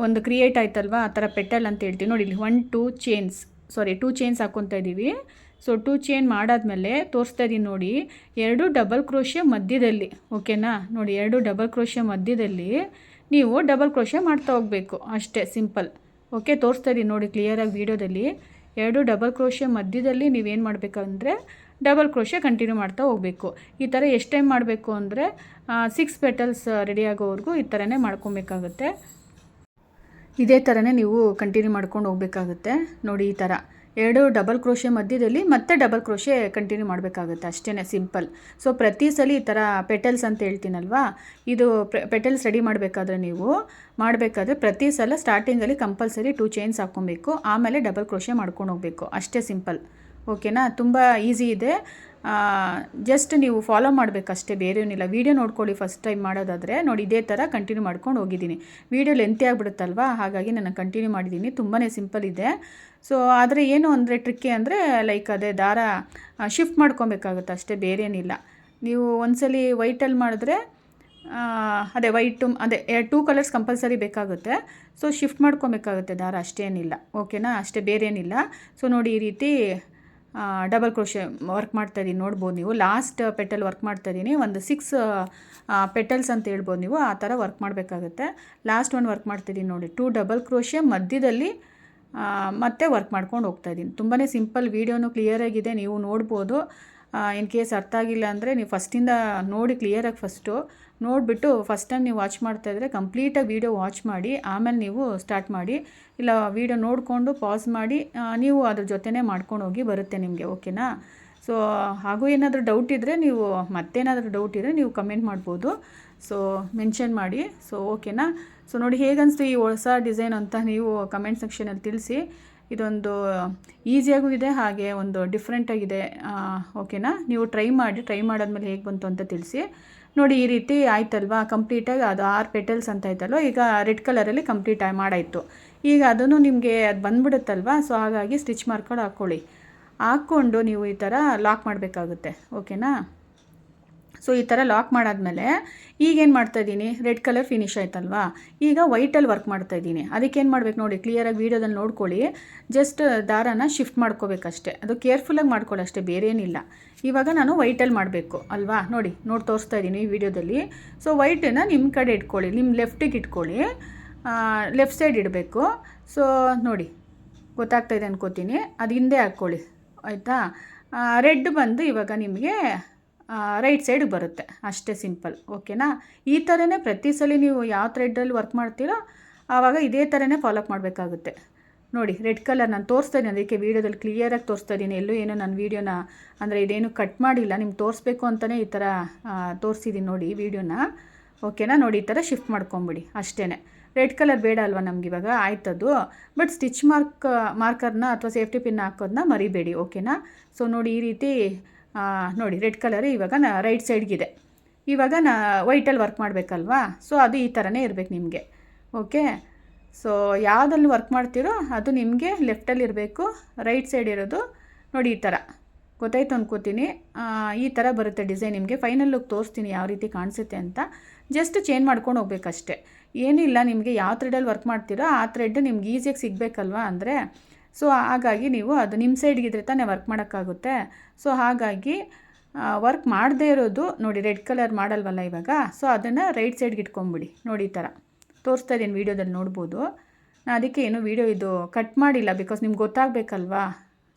ಒಂದು ಕ್ರಿಯೇಟ್ ಆಯ್ತಲ್ವಾ, ಆ ಥರ ಪೆಟಲ್ ಅಂತ ಹೇಳ್ತೀವಿ ನೋಡಿ. ಇಲ್ಲಿ 2 ಚೈನ್ಸ್ ಹಾಕ್ಕೊತಾ ಇದ್ದೀವಿ. ಸೊ 2 ಚೈನ್ ಮಾಡಾದ್ಮೇಲೆ ತೋರಿಸ್ತಾ ಇದ್ದೀನಿ ನೋಡಿ, 2 ಡಬಲ್ ಕ್ರೋಶೆ ಮಧ್ಯದಲ್ಲಿ, ಓಕೆನಾ. ನೋಡಿ, 2 ಡಬಲ್ ಕ್ರೋಶೆ ಮಧ್ಯದಲ್ಲಿ ನೀವು ಡಬಲ್ ಕ್ರೋಶೆ ಮಾಡ್ತಾ ಹೋಗಬೇಕು ಅಷ್ಟೇ, ಸಿಂಪಲ್, ಓಕೆ. ತೋರಿಸ್ತಾ ಇದ್ದೀನಿ ನೋಡಿ ಕ್ಲಿಯರಾಗಿ ವೀಡಿಯೋದಲ್ಲಿ. 2 ಡಬಲ್ ಕ್ರೋಶೆ ಮಧ್ಯದಲ್ಲಿ ನೀವೇನು ಮಾಡಬೇಕಂದ್ರೆ ಡಬಲ್ ಕ್ರೋಶೆ ಕಂಟಿನ್ಯೂ ಮಾಡ್ತಾ ಹೋಗಬೇಕು. ಈ ಥರ ಎಷ್ಟು ಟೈಮ್ ಮಾಡಬೇಕು ಅಂದರೆ 6 ಪೆಟಲ್ಸ್ ರೆಡಿ ಆಗೋವರೆಗೂ ಈ ಥರನೇ ಮಾಡ್ಕೊಬೇಕಾಗುತ್ತೆ. ಇದೇ ಥರನೇ ನೀವು ಕಂಟಿನ್ಯೂ ಮಾಡ್ಕೊಂಡು ಹೋಗಬೇಕಾಗುತ್ತೆ. ನೋಡಿ, ಈ ಥರ 2 ಡಬಲ್ ಕ್ರೋಶೆ ಮಧ್ಯದಲ್ಲಿ ಮತ್ತೆ ಡಬಲ್ ಕ್ರೋಶೆ ಕಂಟಿನ್ಯೂ ಮಾಡಬೇಕಾಗುತ್ತೆ, ಅಷ್ಟೇ, ಸಿಂಪಲ್. ಸೊ ಪ್ರತಿ ಸಲ ಈ ಥರ ಪೆಟಲ್ಸ್ ಅಂತ ಹೇಳ್ತೀನಲ್ವಾ, ಇದು ಪೆಟಲ್ಸ್ ರೆಡಿ ಮಾಡಬೇಕಾದ್ರೆ ಪ್ರತಿ ಸಲ ಸ್ಟಾರ್ಟಿಂಗಲ್ಲಿ ಕಂಪಲ್ಸರಿ 2 ಚೈನ್ಸ್ ಹಾಕ್ಕೊಬೇಕು, ಆಮೇಲೆ ಡಬಲ್ ಕ್ರೋಶೆ ಮಾಡ್ಕೊಂಡು ಹೋಗಬೇಕು, ಅಷ್ಟೇ, ಸಿಂಪಲ್, ಓಕೆನಾ. ತುಂಬ ಈಸಿ ಇದೆ. ಜಸ್ಟ್ ನೀವು ಫಾಲೋ ಮಾಡಬೇಕಷ್ಟೇ, ಬೇರೇನಿಲ್ಲ. ವೀಡಿಯೋ ನೋಡ್ಕೊಳ್ಳಿ ಫಸ್ಟ್ ಟೈಮ್ ಮಾಡೋದಾದರೆ. ನೋಡಿ, ಇದೇ ಥರ ಕಂಟಿನ್ಯೂ ಮಾಡ್ಕೊಂಡು ಹೋಗಿದ್ದೀನಿ. ವೀಡಿಯೋ ಲೆಂತಿ ಆಗಿಬಿಡುತ್ತಲ್ವ, ಹಾಗಾಗಿ ನಾನು ಕಂಟಿನ್ಯೂ ಮಾಡಿದ್ದೀನಿ. ತುಂಬಾ ಸಿಂಪಲ್ ಇದೆ. ಸೊ ಆದರೆ ಏನು ಅಂದರೆ ಟ್ರಿಕ್ಕಿ ಅಂದರೆ ಲೈಕ್ ಅದೇ ದಾರ ಶಿಫ್ಟ್ ಮಾಡ್ಕೊಬೇಕಾಗುತ್ತೆ ಅಷ್ಟೇ, ಬೇರೇನಿಲ್ಲ. ನೀವು ಒಂದ್ಸಲಿ ವೈಟಲ್ಲಿ ಮಾಡಿದ್ರೆ ಅದೇ ವೈಟು, ಅದೇ 2 ಕಲರ್ಸ್ ಕಂಪಲ್ಸರಿ ಬೇಕಾಗುತ್ತೆ. ಸೊ ಶಿಫ್ಟ್ ಮಾಡ್ಕೊಬೇಕಾಗುತ್ತೆ ದಾರ, ಅಷ್ಟೇನಿಲ್ಲ, ಓಕೆನಾ, ಅಷ್ಟೇ, ಬೇರೇನಿಲ್ಲ. ಸೊ ನೋಡಿ, ಈ ರೀತಿ ಡಬಲ್ ಕ್ರೋಶೆ ವರ್ಕ್ ಮಾಡ್ತಾಯಿದ್ದೀನಿ ನೋಡ್ಬೋದು ನೀವು. ಲಾಸ್ಟ್ ಪೆಟಲ್ ವರ್ಕ್ ಮಾಡ್ತಾಯಿದ್ದೀನಿ, ಒಂದು 6 ಪೆಟಲ್ಸ್ ಅಂತ ಹೇಳ್ಬೋದು ನೀವು, ಆ ಥರ ವರ್ಕ್ ಮಾಡಬೇಕಾಗುತ್ತೆ. ಲಾಸ್ಟ್ ಒಂದು ವರ್ಕ್ ಮಾಡ್ತಾಯಿದ್ದೀನಿ ನೋಡಿ, 2 ಡಬಲ್ ಕ್ರೋಶೆ ಮಧ್ಯದಲ್ಲಿ ಮತ್ತೆ ವರ್ಕ್ ಮಾಡ್ಕೊಂಡು ಹೋಗ್ತಾಯಿದ್ದೀನಿ. ತುಂಬಾ ಸಿಂಪಲ್, ವೀಡಿಯೋನು ಕ್ಲಿಯರಾಗಿದೆ, ನೀವು ನೋಡ್ಬೋದು. ಇನ್ ಕೇಸ್ ಅರ್ಥ ಆಗಿಲ್ಲ ಅಂದರೆ ನೀವು ಫಸ್ಟಿಂದ ನೋಡಿ ಕ್ಲಿಯರಾಗಿ ಫಸ್ಟು ನೋಡಿಬಿಟ್ಟು ಫಸ್ಟ್ ಟೈಮ್ ನೀವು ವಾಚ್ ಮಾಡ್ತಾಯಿದ್ರೆ ಕಂಪ್ಲೀಟಾಗಿ ವೀಡಿಯೋ ವಾಚ್ ಮಾಡಿ ಆಮೇಲೆ ನೀವು ಸ್ಟಾರ್ಟ್ ಮಾಡಿ. ಇಲ್ಲ ವೀಡಿಯೋ ನೋಡಿಕೊಂಡು ಪಾಸ್ ಮಾಡಿ ನೀವು ಅದ್ರ ಜೊತೆನೇ ಮಾಡ್ಕೊಂಡು ಹೋಗಿ ಬರುತ್ತೆ ನಿಮಗೆ. ಓಕೆನಾ? ಸೊ ಹಾಗೂ ಏನಾದರೂ ಡೌಟ್ ಇದ್ದರೆ ನೀವು ಮತ್ತೇನಾದರೂ ಡೌಟ್ ಇದ್ದರೆ ನೀವು ಕಮೆಂಟ್ ಮಾಡ್ಬೋದು, ಸೊ ಮೆನ್ಷನ್ ಮಾಡಿ. ಸೊ ಓಕೆನಾ? ಸೊ ನೋಡಿ ಹೇಗನ್ನಿಸ್ತು ಈ ಹೊಸ ಡಿಸೈನ್ ಅಂತ ನೀವು ಕಮೆಂಟ್ ಸೆಕ್ಷನಲ್ಲಿ ತಿಳಿಸಿ. ಇದೊಂದು ಈಸಿಯಾಗೂ ಇದೆ, ಹಾಗೆ ಒಂದು ಡಿಫ್ರೆಂಟಾಗಿದೆ. ಓಕೆನಾ? ನೀವು ಟ್ರೈ ಮಾಡಾದ್ಮೇಲೆ ಹೇಗೆ ಬಂತು ಅಂತ ತಿಳಿಸಿ. ನೋಡಿ ಈ ರೀತಿ ಆಯ್ತಲ್ವಾ, ಕಂಪ್ಲೀಟಾಗಿ ಅದು 6 ಪೆಟಲ್ಸ್ ಅಂತ ಆಯ್ತಲ್ವ. ಈಗ ರೆಡ್ ಕಲರಲ್ಲಿ ಕಂಪ್ಲೀಟ್ ಮಾಡಾಯಿತು. ಈಗ ಅದನ್ನು ನಿಮಗೆ ಅದು ಬಂದ್ಬಿಡುತ್ತಲ್ವ, ಸೊ ಹಾಗಾಗಿ ಸ್ಟಿಚ್ ಮಾರ್ಕೊಂಡು ಹಾಕ್ಕೊಂಡು ನೀವು ಈ ಥರ ಲಾಕ್ ಮಾಡಬೇಕಾಗುತ್ತೆ. ಓಕೆನಾ? ಸೊ ಈ ಥರ ಲಾಕ್ ಮಾಡಾದಮೇಲೆ ಈಗೇನು ಮಾಡ್ತಾಯಿದ್ದೀನಿ, ರೆಡ್ ಕಲರ್ ಫಿನಿಶ್ ಆಯ್ತಲ್ವಾ, ಈಗ ವೈಟಲ್ಲಿ ವರ್ಕ್ ಮಾಡ್ತಾಯಿದ್ದೀನಿ. ಅದಕ್ಕೇನು ಮಾಡ್ಬೇಕು ನೋಡಿ, ಕ್ಲಿಯರಾಗಿ ವೀಡಿಯೋದಲ್ಲಿ ನೋಡ್ಕೊಳ್ಳಿ. ಜಸ್ಟ್ ದಾರಾನ ಶಿಫ್ಟ್ ಮಾಡ್ಕೋಬೇಕಷ್ಟೇ, ಅದು ಕೇರ್ಫುಲ್ಲಾಗಿ ಮಾಡ್ಕೊಳ್ಳಿ ಅಷ್ಟೇ, ಬೇರೆ ಏನಿಲ್ಲ. ಇವಾಗ ನಾನು ವೈಟಲ್ಲಿ ಮಾಡಬೇಕು ಅಲ್ವಾ, ನೋಡಿ ತೋರಿಸ್ತಾ ಇದ್ದೀನಿ ಈ ವಿಡಿಯೋದಲ್ಲಿ. ಸೊ ವೈಟನ್ನು ನಿಮ್ಮ ಕಡೆ ಇಟ್ಕೊಳ್ಳಿ, ನಿಮ್ಮ ಲೆಫ್ಟಿಗೆ ಇಟ್ಕೊಳ್ಳಿ, ಲೆಫ್ಟ್ ಸೈಡ್ ಇಡಬೇಕು. ಸೊ ನೋಡಿ ಗೊತ್ತಾಗ್ತಾಯಿದೆ ಅನ್ಕೋತೀನಿ, ಅದು ಹಿಂದೆ ಹಾಕ್ಕೊಳ್ಳಿ ಆಯಿತಾ. ರೆಡ್ ಬಂದು ಇವಾಗ ನಿಮಗೆ ರೈಟ್ ಸೈಡಿಗೆ ಬರುತ್ತೆ, ಅಷ್ಟೇ ಸಿಂಪಲ್. ಓಕೆನಾ? ಈ ಥರನೇ ಪ್ರತಿ ಸಲ ನೀವು ಯಾವ ಥ್ರೆಡ್ಡಲ್ಲಿ ವರ್ಕ್ ಮಾಡ್ತೀರೋ ಆವಾಗ ಇದೇ ಥರನೇ ಫಾಲೋಅಪ್ ಮಾಡಬೇಕಾಗುತ್ತೆ. ನೋಡಿ ರೆಡ್ ಕಲರ್ ನಾನು ತೋರಿಸ್ತಾ ಇದ್ದೀನಿ, ಅದಕ್ಕೆ ವೀಡಿಯೋದಲ್ಲಿ ಕ್ಲಿಯರಾಗಿ ತೋರಿಸ್ತಾ ಇದ್ದೀನಿ. ಎಲ್ಲೂ ಏನೋ ನಾನು ವೀಡಿಯೋನ ಅಂದರೆ ಇದೇನು ಕಟ್ ಮಾಡಿಲ್ಲ, ನಿಮ್ಗೆ ತೋರಿಸ್ಬೇಕು ಅಂತಲೇ ಈ ಥರ ತೋರಿಸಿದ್ದೀನಿ ನೋಡಿ ಈ ವಿಡಿಯೋನ. ಓಕೆನಾ? ನೋಡಿ ಈ ಥರ ಶಿಫ್ಟ್ ಮಾಡ್ಕೊಂಬಿಡಿ ಅಷ್ಟೇ. ರೆಡ್ ಕಲರ್ ಬೇಡ ಅಲ್ವಾ ನಮಗಿವಾಗ, ಆಯ್ತದು. ಬಟ್ ಸ್ಟಿಚ್ ಮಾರ್ಕರ್ನ ಅಥವಾ ಸೇಫ್ಟಿ ಪಿನ್ ಹಾಕೋದನ್ನ ಮರಿಬೇಡಿ. ಓಕೆನಾ? ಸೊ ನೋಡಿ ಈ ರೀತಿ ನೋಡಿ ರೆಡ್ ಕಲರ್ ಇವಾಗ ರೈಟ್ ಸೈಡ್ಗಿದೆ. ಇವಾಗ ವೈಟಲ್ಲಿ ವರ್ಕ್ ಮಾಡಬೇಕಲ್ವಾ, ಸೊ ಅದು ಈ ಥರನೇ ಇರಬೇಕು ನಿಮಗೆ. ಓಕೆ? ಸೊ ಯಾವುದಲ್ಲಿ ವರ್ಕ್ ಮಾಡ್ತೀರೋ ಅದು ನಿಮಗೆ ಲೆಫ್ಟಲ್ಲಿ ಇರಬೇಕು, ರೈಟ್ ಸೈಡ್ ಇರೋದು ನೋಡಿ ಈ ಥರ. ಗೊತ್ತಾಯ್ತು ಅನ್ಕೋತೀನಿ. ಈ ಥರ ಬರುತ್ತೆ ಡಿಸೈನ್. ನಿಮಗೆ ಫೈನಲ್ ಲುಕ್ ತೋರಿಸ್ತೀನಿ ಯಾವ ರೀತಿ ಕಾಣಿಸುತ್ತೆ ಅಂತ. ಜಸ್ಟ್ ಚೇಂಜ್ ಮಾಡ್ಕೊಂಡು ಹೋಗ್ಬೇಕಷ್ಟೆ, ಏನಿಲ್ಲ. ನಿಮಗೆ ಯಾವ ಥ್ರೆಡಲ್ಲಿ ವರ್ಕ್ ಮಾಡ್ತೀರೋ ಆ ಥ್ರೆಡ್ ನಿಮ್ಗೆ ಈಸಿಯಾಗಿ ಸಿಗಬೇಕಲ್ವಾ, ಅಂದರೆ ಸೊ ಹಾಗಾಗಿ ನೀವು ಅದು ನಿಮ್ಮ ಸೈಡ್ಗಿದ್ರೆ ತಾನೇ ವರ್ಕ್ ಮಾಡೋಕ್ಕಾಗುತ್ತೆ. ಸೊ ಹಾಗಾಗಿ ವರ್ಕ್ ಮಾಡದೇ ಇರೋದು ನೋಡಿ ರೆಡ್ ಕಲರ್ ಮಾಡಲ್ವಲ್ಲ ಇವಾಗ, ಸೊ ಅದನ್ನು ರೈಟ್ ಸೈಡ್ಗೆ ಇಟ್ಕೊಂಬಿಡಿ. ನೋಡಿ ಈ ಥರ ತೋರಿಸ್ತಾ ಇದ್ದೀನಿ ವೀಡಿಯೋದಲ್ಲಿ ನೋಡ್ಬೋದು. ನಾನು ಅದಕ್ಕೆ ಏನು ವೀಡಿಯೋ ಇದು ಕಟ್ ಮಾಡಿಲ್ಲ, ಬಿಕಾಸ್ ನಿಮ್ಗೆ ಗೊತ್ತಾಗಬೇಕಲ್ವಾ.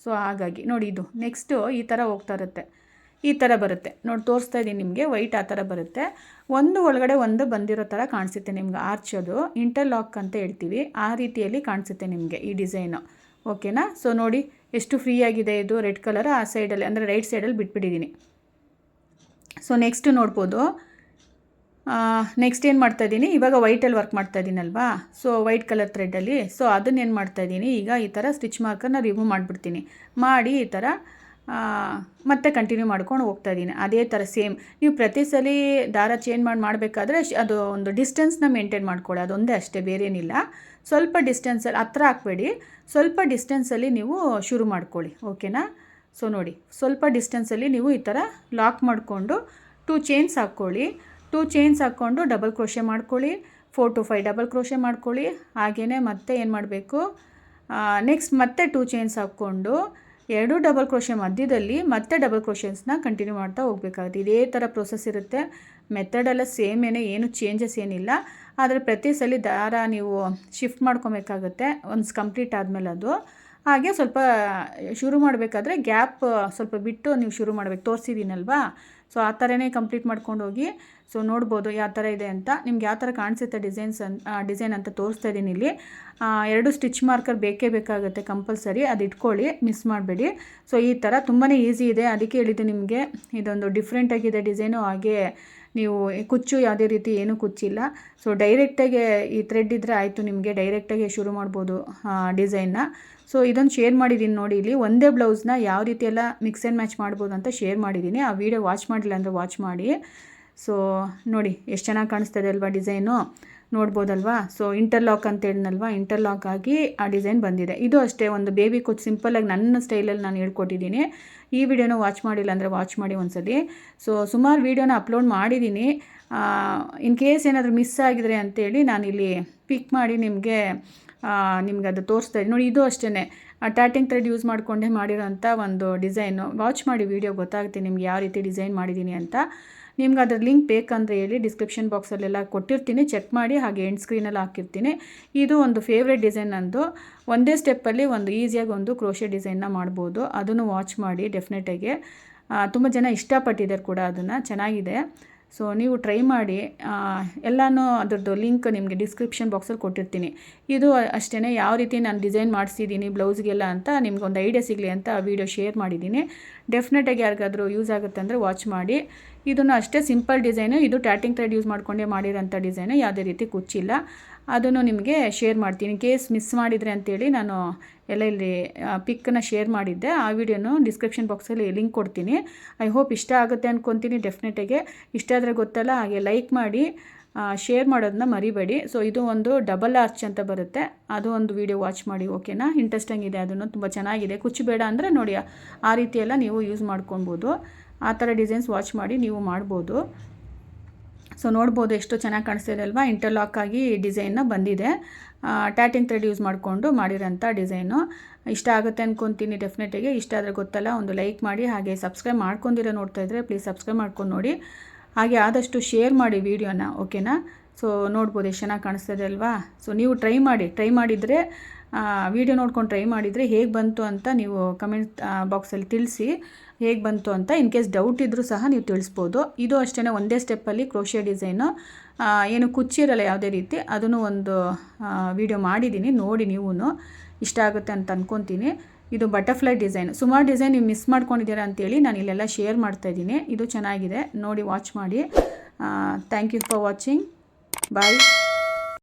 ಸೊ ಹಾಗಾಗಿ ನೋಡಿ ಇದು ನೆಕ್ಸ್ಟು ಈ ಥರ ಹೋಗ್ತಾ ಇರುತ್ತೆ, ಈ ಥರ ಬರುತ್ತೆ ನೋಡಿ, ತೋರಿಸ್ತಾ ಇದ್ದೀನಿ ನಿಮಗೆ. ವೈಟ್ ಆ ಥರ ಬರುತ್ತೆ, ಒಂದು ಒಳಗಡೆ ಒಂದು ಬಂದಿರೋ ಥರ ಕಾಣಿಸುತ್ತೆ ನಿಮ್ಗೆ. ಆರ್ಚೋದು ಇಂಟರ್ಲಾಕ್ ಅಂತ ಹೇಳ್ತೀವಿ, ಆ ರೀತಿಯಲ್ಲಿ ಕಾಣಿಸುತ್ತೆ ನಿಮಗೆ ಈ ಡಿಸೈನು. ಓಕೆನಾ? ಸೊ ನೋಡಿ ಎಷ್ಟು ಫ್ರೀ ಆಗಿದೆ ಇದು. ರೆಡ್ ಕಲರ್ ಆ ಸೈಡಲ್ಲಿ ಅಂದರೆ ರೈಟ್ ಸೈಡಲ್ಲಿ ಬಿಟ್ಬಿಟ್ಟಿದ್ದೀನಿ. ಸೊ ನೆಕ್ಸ್ಟ್ ನೋಡ್ಬೋದು. ನೆಕ್ಸ್ಟ್ ಏನು ಮಾಡ್ತಾಯಿದ್ದೀನಿ, ಇವಾಗ ವೈಟಲ್ಲಿ ವರ್ಕ್ ಮಾಡ್ತಾಯಿದ್ದೀನಲ್ವಾ, ಸೊ ವೈಟ್ ಕಲರ್ ಥ್ರೆಡ್ಡಲ್ಲಿ. ಸೊ ಅದನ್ನೇನು ಮಾಡ್ತಾಯಿದ್ದೀನಿ, ಈಗ ಈ ಥರ ಸ್ಟಿಚ್ ಮಾರ್ಕರ್ನ ರಿಮೂವ್ ಮಾಡಿಬಿಡ್ತೀನಿ. ಮಾಡಿ ಈ ಥರ ಮತ್ತೆ ಕಂಟಿನ್ಯೂ ಮಾಡ್ಕೊಂಡು ಹೋಗ್ತಾಯಿದ್ದೀನಿ. ಅದೇ ಥರ ಸೇಮ್ ನೀವು ಪ್ರತಿ ಸಲ ದಾರ ಚೇಂಜ್ ಮಾಡಬೇಕಾದ್ರೆ ಅದು ಒಂದು ಡಿಸ್ಟೆನ್ಸ್ನ ಮೇಂಟೈನ್ ಮಾಡ್ಕೊಳ್ಳಿ, ಅದೊಂದೇ ಅಷ್ಟೇ, ಬೇರೇನಿಲ್ಲ. ಸ್ವಲ್ಪ ಡಿಸ್ಟೆನ್ಸಲ್ಲಿ ಹತ್ರ ಹಾಕಬೇಡಿ, ಸ್ವಲ್ಪ ಡಿಸ್ಟೆನ್ಸಲ್ಲಿ ನೀವು ಶುರು ಮಾಡ್ಕೊಳ್ಳಿ. ಓಕೆನಾ? ಸೊ ನೋಡಿ ಸ್ವಲ್ಪ ಡಿಸ್ಟೆನ್ಸಲ್ಲಿ ನೀವು ಈ ಥರ ಲಾಕ್ ಮಾಡಿಕೊಂಡು 2 ಚೈನ್ಸ್ ಹಾಕ್ಕೊಳ್ಳಿ. 2 ಚೈನ್ಸ್ ಹಾಕ್ಕೊಂಡು ಡಬಲ್ ಕ್ರೋಶೆ ಮಾಡ್ಕೊಳ್ಳಿ, 4 to 5 ಡಬಲ್ ಕ್ರೋಶೆ ಮಾಡ್ಕೊಳ್ಳಿ. ಹಾಗೆಯೇ ಮತ್ತೆ ಏನು ಮಾಡಬೇಕು, ನೆಕ್ಸ್ಟ್ ಮತ್ತೆ 2 ಚೈನ್ಸ್ ಹಾಕ್ಕೊಂಡು 2 ಡಬಲ್ ಕ್ರೋಶೆ ಮಧ್ಯದಲ್ಲಿ ಮತ್ತೆ ಡಬಲ್ ಕ್ರೋಶೆಸ್ನ ಕಂಟಿನ್ಯೂ ಮಾಡ್ತಾ ಹೋಗಬೇಕಾಗುತ್ತೆ. ಇದೇ ಥರ ಪ್ರೊಸೆಸ್ ಇರುತ್ತೆ. ಮೆಥಡೆಲ್ಲ ಸೇಮೇನೆ, ಏನು ಚೇಂಜಸ್ ಏನಿಲ್ಲ. ಆದರೆ ಪ್ರತಿ ಸಲ ದಾರ ನೀವು ಶಿಫ್ಟ್ ಮಾಡ್ಕೊಬೇಕಾಗುತ್ತೆ ಒನ್ಸ್ ಕಂಪ್ಲೀಟ್ ಆದಮೇಲೆ ಅದು. ಹಾಗೆ ಸ್ವಲ್ಪ ಶುರು ಮಾಡಬೇಕಾದ್ರೆ ಗ್ಯಾಪ್ ಸ್ವಲ್ಪ ಬಿಟ್ಟು ನೀವು ಶುರು ಮಾಡಬೇಕು, ತೋರಿಸಿದ್ದೀನಲ್ವಾ. ಸೊ ಆ ಥರನೇ ಕಂಪ್ಲೀಟ್ ಮಾಡ್ಕೊಂಡು ಹೋಗಿ. ಸೊ ನೋಡ್ಬೋದು ಯಾವ ಥರ ಇದೆ ಅಂತ, ನಿಮ್ಗೆ ಯಾವ ಥರ ಕಾಣಿಸುತ್ತೆ ಡಿಸೈನ್ ಅಂತ ತೋರಿಸ್ತಾ ಇದ್ದೀನಿ ಇಲ್ಲಿ. 2 ಸ್ಟಿಚ್ ಮಾರ್ಕರ್ ಬೇಕೇ ಬೇಕಾಗುತ್ತೆ ಕಂಪಲ್ಸರಿ, ಅದು ಇಟ್ಕೊಳ್ಳಿ, ಮಿಸ್ ಮಾಡಬೇಡಿ. ಸೊ ಈ ಥರ ತುಂಬಾ ಈಸಿ ಇದೆ, ಅದಕ್ಕೆ ಹೇಳಿದ್ದು ನಿಮಗೆ ಇದೊಂದು ಡಿಫ್ರೆಂಟಾಗಿದೆ ಡಿಸೈನು. ಹಾಗೆ ನೀವು ಕುಚ್ಚು ಯಾವುದೇ ರೀತಿ ಏನೂ ಕುಚ್ಚಿಲ್ಲ. ಸೊ ಡೈರೆಕ್ಟಾಗಿ ಈ ಥ್ರೆಡ್ ಇದ್ದರೆ ಆಯಿತು, ನಿಮಗೆ ಡೈರೆಕ್ಟಾಗಿ ಶುರು ಮಾಡ್ಬೋದು ಡಿಸೈನ್ನ. ಸೊ ಇದೊಂದು ಶೇರ್ ಮಾಡಿದ್ದೀನಿ ನೋಡಿ, ಇಲ್ಲಿ ಒಂದೇ ಬ್ಲೌಸ್ನ ಯಾವ ರೀತಿ ಎಲ್ಲ ಮಿಕ್ಸ್ ಆ್ಯಂಡ್ ಮ್ಯಾಚ್ ಮಾಡ್ಬೋದು ಅಂತ ಶೇರ್ ಮಾಡಿದ್ದೀನಿ. ಆ ವಿಡಿಯೋ ವಾಚ್ ಮಾಡಿಲ್ಲ ಅಂದರೆ ವಾಚ್ ಮಾಡಿ. ಸೊ ನೋಡಿ ಎಷ್ಟು ಚೆನ್ನಾಗಿ ಕಾಣಿಸ್ತದೆ ಅಲ್ವಾ ಡಿಸೈನು, ನೋಡ್ಬೋದಲ್ವಾ. ಸೊ ಇಂಟರ್ಲಾಕ್ ಅಂತ ಹೇಳಿದ್ನಲ್ವಾ, ಇಂಟರ್ಲಾಕ್ ಆಗಿ ಆ ಡಿಸೈನ್ ಬಂದಿದೆ. ಇದು ಅಷ್ಟೇ ಒಂದು ಬೇಬಿ ಕುಚ್, ಸಿಂಪಲ್ಲಾಗಿ ನನ್ನ ಸ್ಟೈಲಲ್ಲಿ ನಾನು ಹೇಳ್ಕೊಟ್ಟಿದ್ದೀನಿ. ಈ ವಿಡಿಯೋನ ವಾಚ್ ಮಾಡಿಲ್ಲ ಅಂದರೆ ವಾಚ್ ಮಾಡಿ ಒಂದ್ಸಲಿ. ಸೊ ಸುಮಾರು ವೀಡಿಯೋನ ಅಪ್ಲೋಡ್ ಮಾಡಿದ್ದೀನಿ, ಇನ್ ಕೇಸ್ ಏನಾದರೂ ಮಿಸ್ ಆಗಿದ್ರೆ ಅಂತೇಳಿ ನಾನಿಲ್ಲಿ ಪಿಕ್ ಮಾಡಿ ನಿಮಗೆ ಅದು ತೋರಿಸ್ತಾ ಇದ್ದೀನಿ ನೋಡಿ. ಇದು ಅಷ್ಟೇ ಟ್ಯಾಟಿಂಗ್ ಥ್ರೆಡ್ ಯೂಸ್ ಮಾಡಿಕೊಂಡೇ ಮಾಡಿರೋಂಥ ಒಂದು ಡಿಸೈನು. ವಾಚ್ ಮಾಡಿ ವಿಡಿಯೋ ಗೊತ್ತಾಗುತ್ತೆ ನಿಮ್ಗೆ ಯಾವ ರೀತಿ ಡಿಸೈನ್ ಮಾಡಿದ್ದೀನಿ ಅಂತ. ನಿಮ್ಗೆ ಅದ್ರ ಲಿಂಕ್ ಬೇಕಂದರೆ ಹೇಳಿ, ಡಿಸ್ಕ್ರಿಪ್ಷನ್ ಬಾಕ್ಸಲ್ಲೆಲ್ಲ ಕೊಟ್ಟಿರ್ತೀನಿ, ಚೆಕ್ ಮಾಡಿ. ಹಾಗೆ ಎಂಡ್ ಸ್ಕ್ರೀನಲ್ಲಿ ಹಾಕಿರ್ತೀನಿ. ಇದು ಒಂದು ಫೇವ್ರೆಟ್ ಡಿಸೈನ್ ನಂದು. ಒಂದೇ ಸ್ಟೆಪ್ಪಲ್ಲಿ ಒಂದು ಈಸಿಯಾಗಿ ಒಂದು ಕ್ರೋಶೆ ಡಿಸೈನ್ನ ಮಾಡ್ಬೋದು. ಅದನ್ನು ವಾಚ್ ಮಾಡಿ ಡೆಫಿನೆಟಾಗಿ. ತುಂಬ ಜನ ಇಷ್ಟಪಟ್ಟಿದ್ದಾರೆ ಕೂಡ, ಅದನ್ನು ಚೆನ್ನಾಗಿದೆ. ಸೊ ನೀವು ಟ್ರೈ ಮಾಡಿ. ಎಲ್ಲನೂ ಅದರದ್ದು ಲಿಂಕ್ ನಿಮಗೆ ಡಿಸ್ಕ್ರಿಪ್ಷನ್ ಬಾಕ್ಸಲ್ಲಿ ಕೊಟ್ಟಿರ್ತೀನಿ. ಇದು ಅಷ್ಟೇ, ಯಾವ ರೀತಿ ನಾನು ಡಿಸೈನ್ ಮಾಡಿಸಿದ್ದೀನಿ ಬ್ಲೌಸ್ಗೆಲ್ಲ ಅಂತ ನಿಮ್ಗೊಂದು ಐಡಿಯಾ ಸಿಗಲಿ ಅಂತ ವೀಡಿಯೋ ಶೇರ್ ಮಾಡಿದ್ದೀನಿ. ಡೆಫಿನೆಟಾಗಿ ಯಾರಿಗಾದರೂ ಯೂಸ್ ಆಗುತ್ತೆ ಅಂದರೆ ವಾಚ್ ಮಾಡಿ. ಇದನ್ನು ಅಷ್ಟೇ ಸಿಂಪಲ್ ಡಿಸೈನು. ಇದು ಟ್ಯಾಟಿಂಗ್ ಥ್ರೆಡ್ ಯೂಸ್ ಮಾಡಿಕೊಂಡೇ ಮಾಡಿರೋಂಥ ಡಿಸೈನು, ಯಾವುದೇ ರೀತಿ ಕುಚ್ಚಿಲ್ಲ. ಅದನ್ನು ನಿಮಗೆ ಶೇರ್ ಮಾಡ್ತೀನಿ. ಕೇಸ್ ಮಿಸ್ ಮಾಡಿದರೆ ಅಂತೇಳಿ ನಾನು ಎಲ್ಲ ಇಲ್ಲಿ ಪಿಕ್ಕನ್ನು ಶೇರ್ ಮಾಡಿದ್ದೆ. ಆ ವಿಡಿಯೋನು ಡಿಸ್ಕ್ರಿಪ್ಷನ್ ಬಾಕ್ಸಲ್ಲಿ ಲಿಂಕ್ ಕೊಡ್ತೀನಿ. ಐ ಹೋಪ್ ಇಷ್ಟ ಆಗುತ್ತೆ ಅಂದ್ಕೊತೀನಿ. ಡೆಫಿನೆಟಾಗಿ ಇಷ್ಟ ಆದರೆ ಗೊತ್ತಲ್ಲ, ಹಾಗೆ ಲೈಕ್ ಮಾಡಿ, ಶೇರ್ ಮಾಡೋದನ್ನ ಮರಿಬೇಡಿ. ಸೊ ಇದು ಒಂದು ಡಬಲ್ ಆರ್ಚ್ ಅಂತ ಬರುತ್ತೆ, ಅದು ಒಂದು ವಿಡಿಯೋ ವಾಚ್ ಮಾಡಿ. ಓಕೆನಾ? ಇಂಟ್ರೆಸ್ಟಿಂಗ್ ಇದೆ, ಅದನ್ನು ತುಂಬ ಚೆನ್ನಾಗಿದೆ. ಕುಚ್ಚು ಬೇಡ ಅಂದರೆ ನೋಡಿ ಆ ರೀತಿ ಎಲ್ಲ ನೀವು ಯೂಸ್ ಮಾಡ್ಕೊಬೋದು. ಆ ಥರ ಡಿಸೈನ್ಸ್ ವಾಚ್ ಮಾಡಿ ನೀವು ಮಾಡ್ಬೋದು. ಸೊ ನೋಡ್ಬೋದು ಎಷ್ಟು ಚೆನ್ನಾಗಿ ಕಾಣಿಸ್ತಿದೆ ಅಲ್ವಾ? ಇಂಟರ್ಲಾಕ್ ಆಗಿ ಡಿಸೈನ್ನ ಬಂದಿದೆ. ಟ್ಯಾಟಿಂಗ್ ಥ್ರೆಡ್ ಯೂಸ್ ಮಾಡಿಕೊಂಡು ಮಾಡಿರೋಂಥ ಡಿಸೈನು. ಇಷ್ಟ ಆಗುತ್ತೆ ಅಂದ್ಕೊತೀನಿ ಡೆಫಿನೆಟಾಗಿ. ಇಷ್ಟ ಆದರೆ ಗೊತ್ತಲ್ಲ, ಒಂದು ಲೈಕ್ ಮಾಡಿ. ಹಾಗೆ ಸಬ್ಸ್ಕ್ರೈಬ್ ಮಾಡ್ಕೊಂಡಿರೋ ನೋಡ್ತಾ ಇದ್ದರೆ ಪ್ಲೀಸ್ ಸಬ್ಸ್ಕ್ರೈಬ್ ಮಾಡ್ಕೊಂಡು ನೋಡಿ. ಹಾಗೆ ಆದಷ್ಟು ಶೇರ್ ಮಾಡಿ ವಿಡಿಯೋನ. ಓಕೆನಾ? ಸೊ ನೋಡ್ಬೋದು ಎಷ್ಟು ಚೆನ್ನಾಗಿ ಕಾಣಿಸ್ತದೆ ಅಲ್ವಾ? ಸೊ ನೀವು ಟ್ರೈ ಮಾಡಿದರೆ ವಿಡಿಯೋ ನೋಡ್ಕೊಂಡು ಟ್ರೈ ಮಾಡಿದರೆ ಹೇಗೆ ಬಂತು ಅಂತ ನೀವು ಕಮೆಂಟ್ ಬಾಕ್ಸಲ್ಲಿ ತಿಳಿಸಿ, ಹೇಗೆ ಬಂತು ಅಂತ. ಇನ್ ಕೇಸ್ ಡೌಟ್ ಇದ್ದರೂ ಸಹ ನೀವು ತಿಳಿಸ್ಬೋದು. ಇದು ಅಷ್ಟೇ, ಒಂದೇ ಸ್ಟೆಪ್ಪಲ್ಲಿ ಕ್ರೋಶೆ ಡಿಸೈನು, ಏನು ಕುಚ್ಚಿರಲ್ಲ ಯಾವುದೇ ರೀತಿ. ಅದನ್ನು ಒಂದು ವಿಡಿಯೋ ಮಾಡಿದ್ದೀನಿ, ನೋಡಿ ನೀವು. ಇಷ್ಟ ಆಗುತ್ತೆ ಅಂತ ಅಂದ್ಕೊತೀನಿ. ಇದು ಬಟರ್ಫ್ಲೈ ಡಿಸೈನ್. ಸುಮಾರು ಡಿಸೈನ್ ನೀವು ಮಿಸ್ ಮಾಡ್ಕೊಂಡಿದ್ದೀರಾ ಅಂತೇಳಿ ನಾನು ಇಲ್ಲೆಲ್ಲ ಶೇರ್ ಮಾಡ್ತಾಯಿದ್ದೀನಿ. ಇದು ಚೆನ್ನಾಗಿದೆ, ನೋಡಿ ವಾಚ್ ಮಾಡಿ. Thank you for watching. Bye.